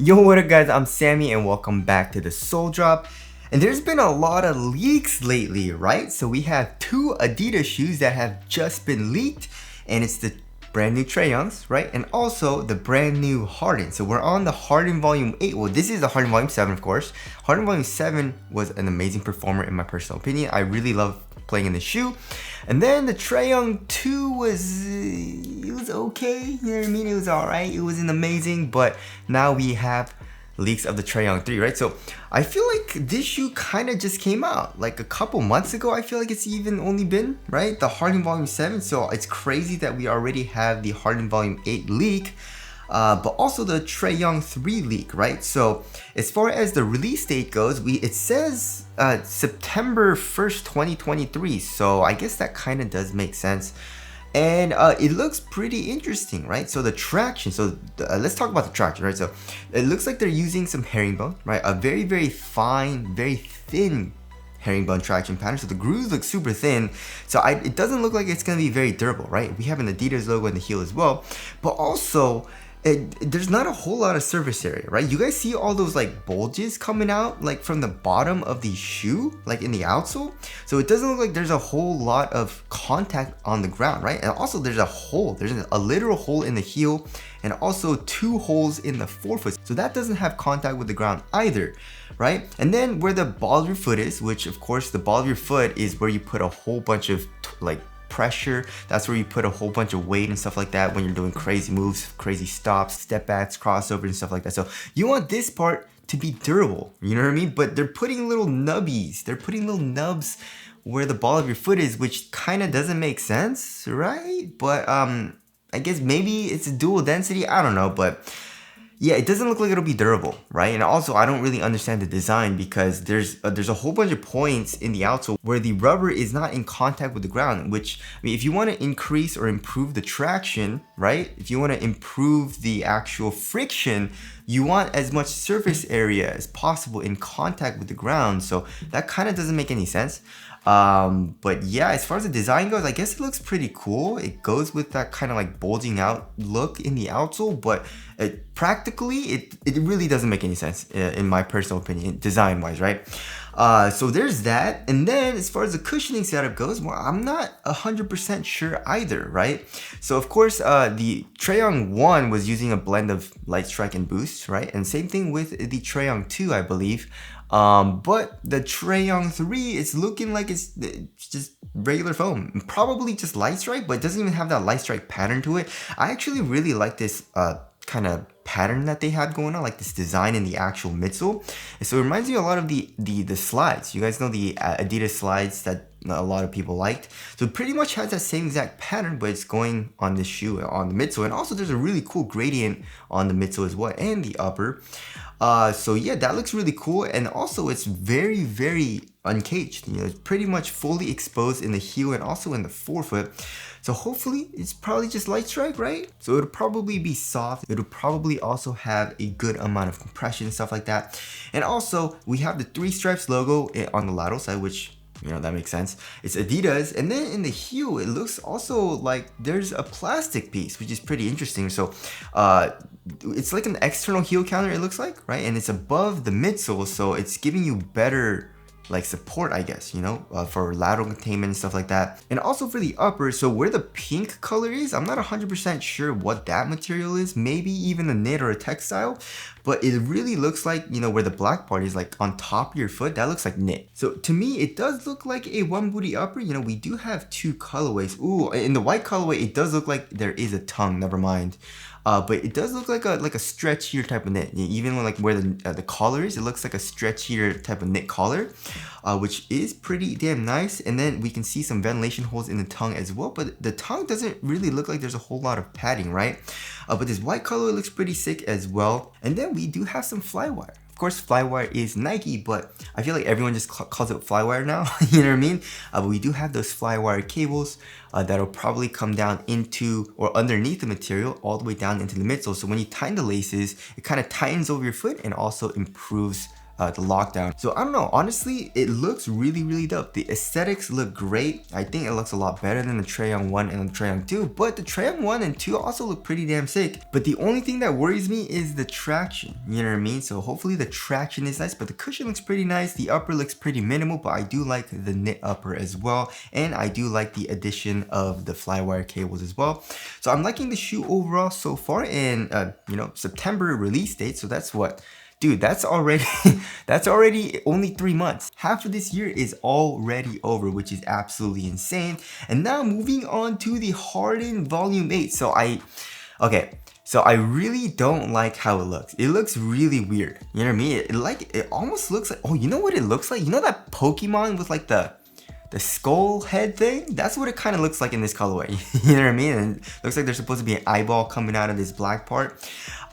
Yo, what up guys, I'm Sammy and welcome back to the Soul Drop. And there's been a lot of leaks lately, right? So we have two Adidas shoes that have just been leaked, and it's the brand new Trae Youngs, right? And also the brand new Harden. So we're on the Harden Volume 8. Well, this is the Harden Volume 7, of course. Harden Volume 7 was an amazing performer in my personal opinion. I really love playing in the shoe. And then the Trae Young 2 was okay, you know what I mean? It was alright, it wasn't amazing, but now we have leaks of the Trae Young 3, right? So I feel like this shoe kind of just came out like a couple months ago. I feel like it's even only been, right? The Harden Volume 7, so it's crazy that we already have the Harden Volume 8 leak. But also the Trae Young 3 leak, right? So as far as the release date goes, it says September 1st, 2023. So I guess that kind of does make sense. And it looks pretty interesting, right? So the traction, let's talk about the traction, right? So it looks like they're using some herringbone, right? A very, very fine, very thin herringbone traction pattern. So the grooves look super thin. So it doesn't look like it's gonna be very durable, right? We have an Adidas logo in the heel as well, but also there's not a whole lot of surface area, right? You guys see all those like bulges coming out like from the bottom of the shoe, like in the outsole. So it doesn't look like there's a whole lot of contact on the ground, right? And also there's a literal hole in the heel and also two holes in the forefoot. So that doesn't have contact with the ground either, right? And then where the ball of your foot is, which of course the ball of your foot is where you put a whole bunch of like pressure. That's where you put a whole bunch of weight and stuff like that when you're doing crazy moves, crazy stops, step backs, crossovers and stuff like that. So you want this part to be durable, you know what I mean? But they're putting little nubbies, they're putting little nubs where the ball of your foot is, which kind of doesn't make sense, right? But I guess maybe it's a dual density, I don't know, but yeah, it doesn't look like it'll be durable, right? And also, I don't really understand the design because there's a whole bunch of points in the outsole where the rubber is not in contact with the ground, which, I mean, if you want to increase or improve the traction, right? If you want to improve the actual friction, you want as much surface area as possible in contact with the ground. So that kind of doesn't make any sense. But yeah, as far as the design goes, I guess it looks pretty cool. It goes with that kind of like bulging out look in the outsole, but practically it really doesn't make any sense in my personal opinion, design wise, right? So there's that. And then as far as the cushioning setup goes, well, I'm not 100% sure either, right? So of course, the Trae Young 1 was using a blend of light strike and boost, right? And same thing with the Trae Young 2, I believe. But the Trae Young 3 is looking like it's just regular foam, probably just light strike, but it doesn't even have that light strike pattern to it. I actually really like this kind of pattern that they had going on, like this design in the actual midsole. And so it reminds me a lot of the slides. You guys know the Adidas slides that a lot of people liked. So it pretty much has that same exact pattern, but it's going on the shoe on the midsole. And also there's a really cool gradient on the midsole as well and the upper. So yeah, that looks really cool. And also it's very, very uncaged. You know, it's pretty much fully exposed in the heel and also in the forefoot. So hopefully it's probably just light strike, right? So it'll probably be soft. It'll probably also have a good amount of compression and stuff like that. And also we have the 3 stripes logo on the lateral side, which, you know, that makes sense. It's Adidas. And then in the heel, it looks also like there's a plastic piece, which is pretty interesting. So it's like an external heel counter, it looks like, right? And it's above the midsole, so it's giving you better like support, I guess, you know, for lateral containment and stuff like that. And also for the upper, so where the pink color is, I'm not 100% sure what that material is, maybe even a knit or a textile, but it really looks like, you know, where the black part is like on top of your foot, that looks like knit. So to me, it does look like a one booty upper. You know, we do have 2 colorways. Ooh, in the white colorway, it does look like there is a tongue, never mind. But it does look like a stretchier type of knit. Even when, like where the collar is, it looks like a stretchier type of knit collar, which is pretty damn nice. And then we can see some ventilation holes in the tongue as well. But the tongue doesn't really look like there's a whole lot of padding, right? But this white color looks pretty sick as well. And then we do have some flywire. Of course, flywire is Nike, but I feel like everyone just calls it flywire now. You know what I mean? But we do have those flywire cables that'll probably come down into or underneath the material all the way down into the midsole. So when you tighten the laces, it kind of tightens over your foot and also improves the lockdown. So I don't know, honestly, it looks really dope. The aesthetics look great. I think it looks a lot better than the Trae Young 1 and the Trae Young 2, but the Trae Young 1 and 2 also look pretty damn sick. But the only thing that worries me is the traction, you know what I mean? So hopefully the traction is nice, but the cushion looks pretty nice. The upper looks pretty minimal, but I do like the knit upper as well. And I do like the addition of the flywire cables as well. So I'm liking the shoe overall so far, and you know, September release date, so that's what, dude, that's already that's already only 3 months. Half of this year is already over, which is absolutely insane. And now moving on to the Harden Volume 8. So I really don't like how it looks. It looks really weird. You know what I mean? It almost looks like, oh, you know what it looks like? You know that Pokemon with like the skull head thing? That's what it kind of looks like in this colorway. You know what I mean? And it looks like there's supposed to be an eyeball coming out of this black part.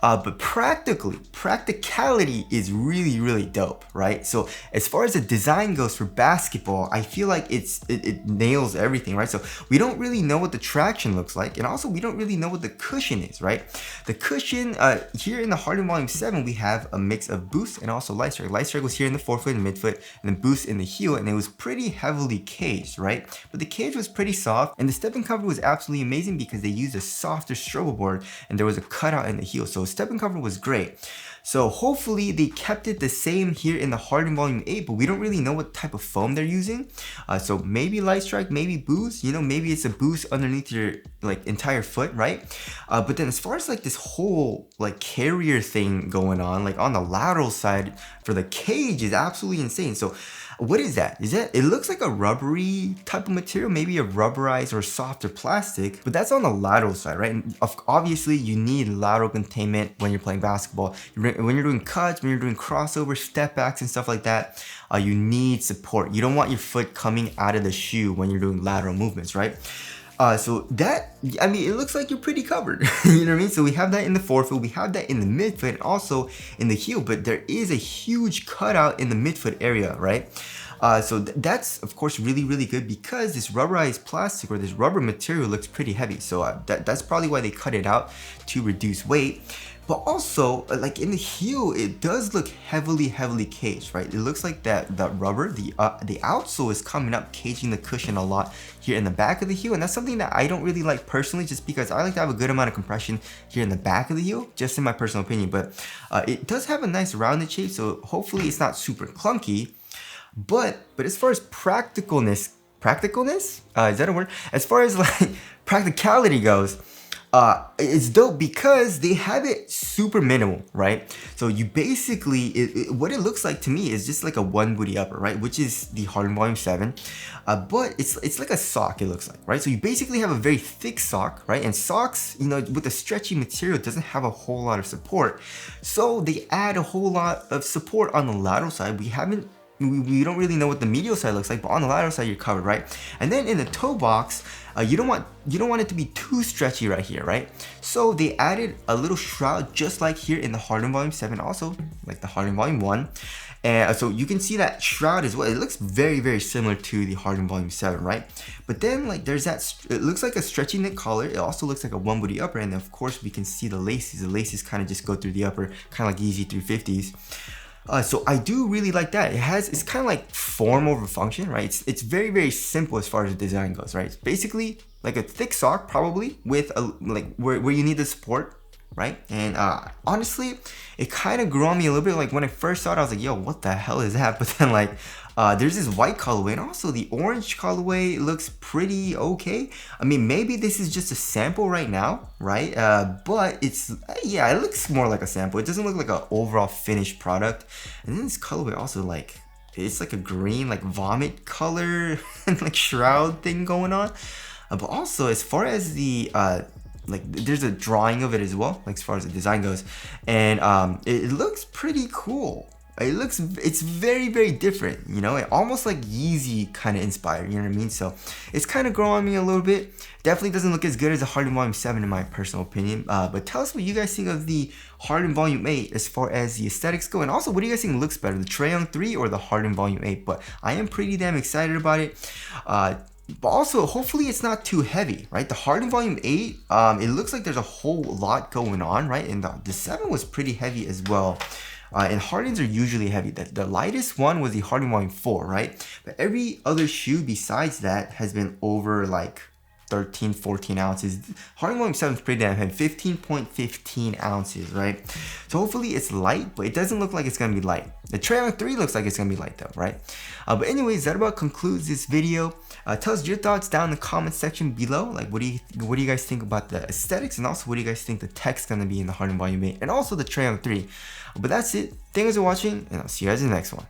But practicality is really dope, right? So as far as the design goes for basketball, I feel like it nails everything, right? So we don't really know what the traction looks like, and also we don't really know what the cushion is, right? The cushion here in the Harden Volume 7, we have a mix of boost and also light strike. Light strike was here in the forefoot and midfoot, and then boost in the heel, and it was pretty heavily caged, right? But the cage was pretty soft, and the stepping cover was absolutely amazing because they used a softer struggle board, and there was a cutout in the heel. So stepping cover was great. So hopefully they kept it the same here in the Harden Volume 8, but we don't really know what type of foam they're using. So maybe light strike, maybe boost, you know, maybe it's a boost underneath your like entire foot, right? But then as far as like this whole like carrier thing going on, like on the lateral side for the cage is absolutely insane. So what is that? It looks like a rubbery type of material, maybe a rubberized or softer plastic, but that's on the lateral side, right? And obviously you need lateral containment when you're playing basketball. When you're doing cuts, when you're doing crossover, step backs and stuff like that, you need support. You don't want your foot coming out of the shoe when you're doing lateral movements, right? So that, I mean, it looks like you're pretty covered. You know what I mean? So we have that in the forefoot, we have that in the midfoot, and also in the heel, but there is a huge cutout in the midfoot area, right? So that's of course really good because this rubberized plastic or this rubber material looks pretty heavy. So that's probably why they cut it out to reduce weight. But also, like in the heel, it does look heavily caged, right? It looks like that rubber, the outsole is coming up, caging the cushion a lot here in the back of the heel, and that's something that I don't really like personally, just because I like to have a good amount of compression here in the back of the heel, just in my personal opinion. But it does have a nice rounded shape, so hopefully it's not super clunky. But as far as practicalness, is that a word? As far as like practicality goes, it's dope because they have it super minimal, right? So you basically, what it looks like to me is just like a one booty upper, right? Which is the Harden Volume 7, but it's like a sock, it looks like, right? So you basically have a very thick sock, right? And socks, you know, with the stretchy material, doesn't have a whole lot of support. So they add a whole lot of support on the lateral side. We don't really know what the medial side looks like, but on the lateral side you're covered, right? And then in the toe box, you don't want it to be too stretchy right here, right? So they added a little shroud just like here in the Harden Volume 7, also like the Harden Volume 1. And so you can see that shroud as well. It looks very similar to the Harden Volume 7, right? But then like there's that, it looks like a stretchy knit collar. It also looks like a one booty upper, and then of course we can see the laces. The laces kind of just go through the upper, kind of like Yeezy 350s. So I do really like that. It's kind of like form over function, right? It's very simple as far as the design goes, right? It's basically like a thick sock, probably with a like where you need the support, right? And honestly, it kind of grew on me a little bit. Like when I first saw it, I was like, yo, what the hell is that? But then like there's this white colorway, and also the orange colorway looks pretty okay. I mean, maybe this is just a sample right now, right? But it's, yeah, it looks more like a sample. It doesn't look like an overall finished product. And then this colorway also, like, it's like a green, like vomit color and like shroud thing going on. But also as far as the like there's a drawing of it as well, like as far as the design goes, and it looks pretty cool. It's very different, you know, almost like Yeezy kind of inspired, you know what I mean? So it's kind of growing on me a little bit. Definitely doesn't look as good as the Harden Volume 7 in my personal opinion, but tell us what you guys think of the Harden Volume 8 as far as the aesthetics go, and also what do you guys think looks better, the Trae Young 3 or the Harden Volume 8? But I am pretty damn excited about it. But also, hopefully it's not too heavy, right? The Harden Volume 8, it looks like there's a whole lot going on, right? And the 7 was pretty heavy as well. And Hardens are usually heavy. The lightest one was the Harden Volume 4, right? But every other shoe besides that has been over like 13, 14 ounces. Harden Volume 7 is pretty damn heavy, 15.15 ounces, right? So hopefully it's light, but it doesn't look like it's gonna be light. The Trae Young 3 looks like it's gonna be light though, right? But anyways, that about concludes this video. Tell us your thoughts down in the comment section below. Like, what do you guys think about the aesthetics, and also what do you guys think the tech's gonna be in the Harden Volume 8, and also the Trae Young 3. But that's it. Thank you guys for watching, and I'll see you guys in the next one.